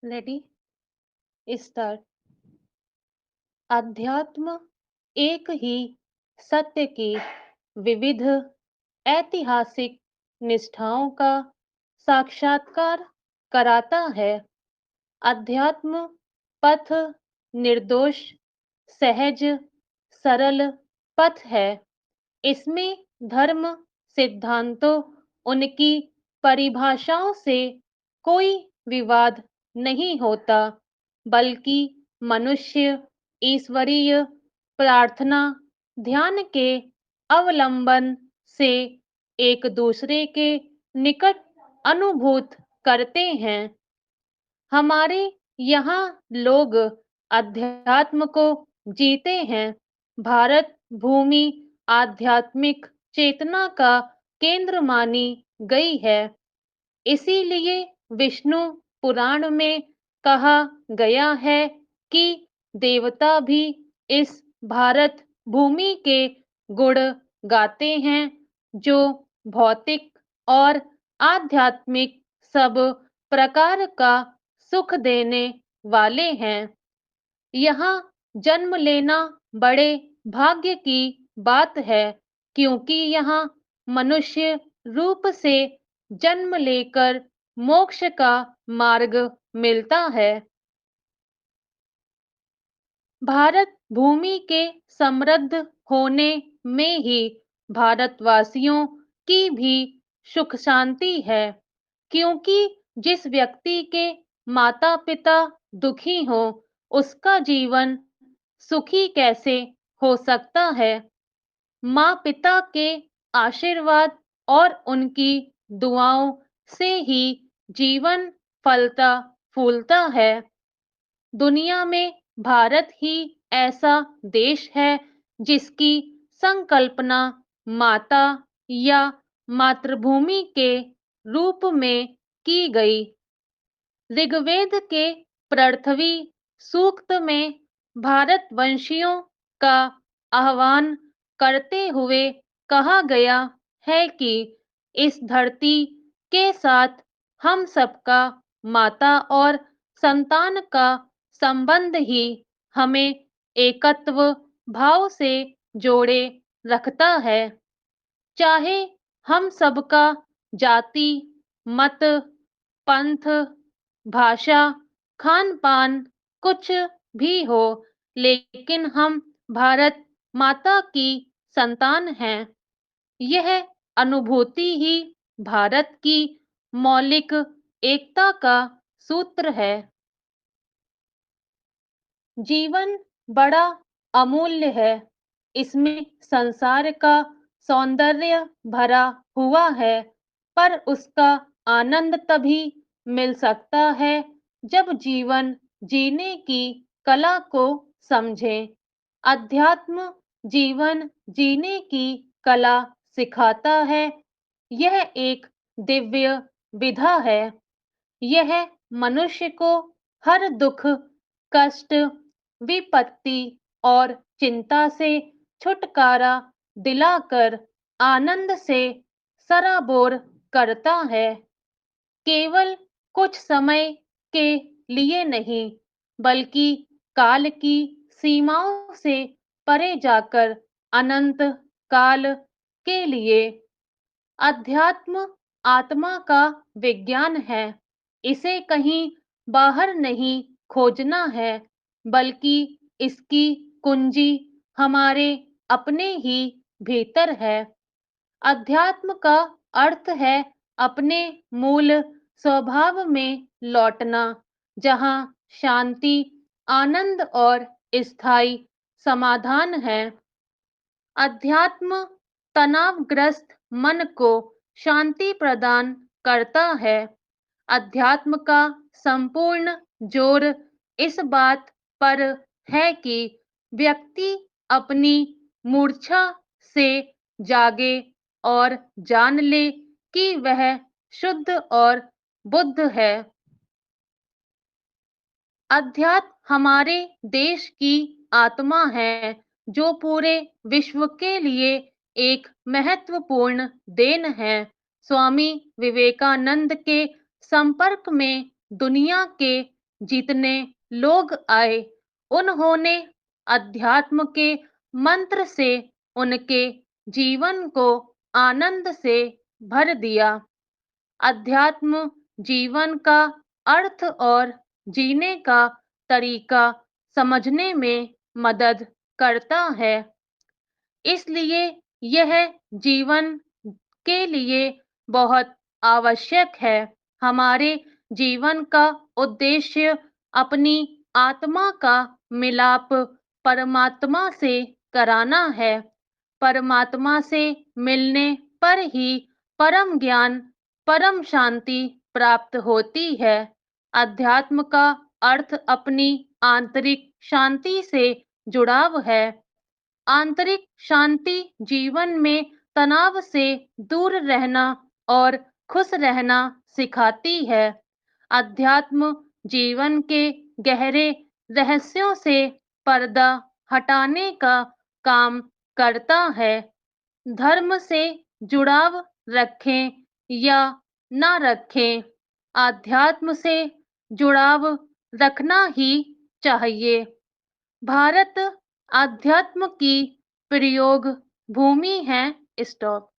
Ready start. अध्यात्म एक ही सत्य की विविध ऐतिहासिक निष्ठाओं का साक्षात्कार कराता है। अध्यात्म पथ निर्दोष, सहज, सरल पथ है। इसमें धर्म सिद्धांतों, उनकी परिभाषाओं से कोई विवाद नहीं होता, बल्कि मनुष्य ईश्वरीय प्रार्थना, ध्यान के अवलंबन से एक दूसरे के निकट अनुभूत करते हैं। हमारे यहाँ लोग अध्यात्म को जीते हैं। भारत भूमि आध्यात्मिक चेतना का केंद्र मानी गई है। इसीलिए विष्णु पुराण में कहा गया है कि देवता भी इस भारत भूमि के गुण गाते हैं, जो भौतिक और आध्यात्मिक सब प्रकार का सुख देने वाले हैं। यहाँ जन्म लेना बड़े भाग्य की बात है, क्योंकि यहाँ मनुष्य रूप से जन्म लेकर मोक्ष का मार्ग मिलता है। भारत भूमि के समृद्ध होने में ही भारतवासियों की भी सुख शांति है, क्योंकि जिस व्यक्ति के माता पिता दुखी हो, उसका जीवन सुखी कैसे हो सकता है। माँ पिता के आशीर्वाद और उनकी दुआओं से ही जीवन फलता फूलता है। दुनिया में भारत ही ऐसा देश है जिसकी संकल्पना माता या मातृभूमि के रूप में की गई। ऋग्वेद के पृथ्वी सूक्त में भारतवंशियों का आह्वान करते हुए कहा गया है कि इस धरती के साथ हम सबका माता और संतान का संबंध ही हमें एकत्व भाव से जोड़े रखता है। चाहे हम सबका जाति, मत, पंथ, भाषा, खान पान कुछ भी हो, लेकिन हम भारत माता की संतान हैं। यह अनुभूति ही भारत की मौलिक एकता का सूत्र है। जीवन बड़ा अमूल्य है। इसमें संसार का सौंदर्य भरा हुआ है, पर उसका आनंद तभी मिल सकता है जब जीवन जीने की कला को समझें। अध्यात्म जीवन जीने की कला सिखाता है। यह एक दिव्य विधा है। यह मनुष्य को हर दुख, कष्ट, विपत्ति और चिंता से छुटकारा दिलाकर आनंद से सराबोर करता है। केवल कुछ समय के लिए नहीं, बल्कि काल की सीमाओं से परे जाकर अनंत काल के लिए। अध्यात्म आत्मा का विज्ञान है। इसे कहीं बाहर नहीं खोजना है, बल्कि इसकी कुंजी हमारे अपने ही भीतर है। अध्यात्म का अर्थ है अपने मूल स्वभाव में लौटना, जहाँ शांति, आनंद और स्थायी समाधान है। अध्यात्म तनावग्रस्त मन को शांति प्रदान करता है। अध्यात्म का संपूर्ण जोर इस बात पर है कि व्यक्ति अपनी मूर्छा से जागे और जान ले कि वह शुद्ध और बुद्ध है। अध्यात्म हमारे देश की आत्मा है, जो पूरे विश्व के लिए एक महत्वपूर्ण देन है। स्वामी विवेकानंद के संपर्क में दुनिया के जितने लोग आए, उन्होंने अध्यात्म के मंत्र से उनके जीवन को आनंद से भर दिया। अध्यात्म जीवन का अर्थ और जीने का तरीका समझने में मदद करता है। इसलिए यह जीवन के लिए बहुत आवश्यक है। हमारे जीवन का उद्देश्य अपनी आत्मा का मिलाप परमात्मा से कराना है। परमात्मा से मिलने पर ही परम ज्ञान, परम शांति प्राप्त होती है। अध्यात्म का अर्थ अपनी आंतरिक शांति से जुड़ाव है। आंतरिक शांति जीवन में तनाव से दूर रहना और खुश रहना सिखाती है। अध्यात्म जीवन के गहरे रहस्यों से पर्दा हटाने का काम करता है। धर्म से जुड़ाव रखें या ना रखें, आध्यात्म से जुड़ाव रखना ही चाहिए। भारत अध्यात्म की प्रयोग भूमि है। स्टॉप।